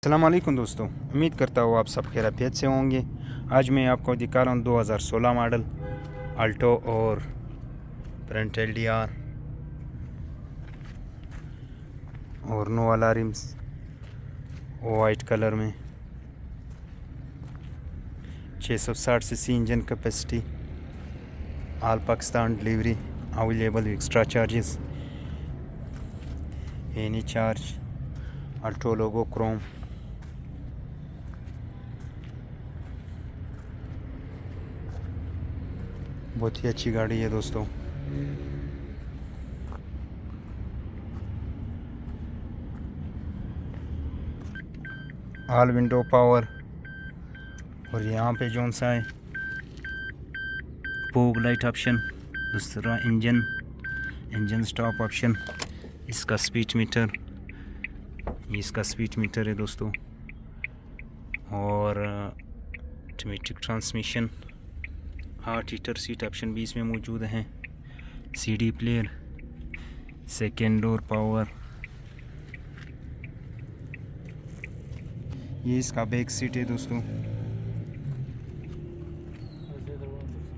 अस्सलाम वालेकुम दोस्तों, उम्मीद करता हूँ आप सब खैरियत से होंगे। आज मैं आपको दिखा रहा हूँ 2016 मॉडल अल्टो और फ्रंट एलडीआर और नो वाला रिम्स वाइट कलर में 660 CC engine capacity, all Pakistan delivery available, extra charges any charge, Alto logo chrome. बहुत ही अच्छी गाड़ी है दोस्तों। ऑल विंडो पावर और यहाँ पे जोन सा है फोग लाइट ऑप्शन, दूसरा इंजन स्टॉप ऑप्शन, इसका स्पीड मीटर, इसका स्पीड मीटर है दोस्तों, और automatic transmission, heart heater seat option भी इसमें मौजूद हैं, CD player, second door power. ये इसका बैक सीट है दोस्तों।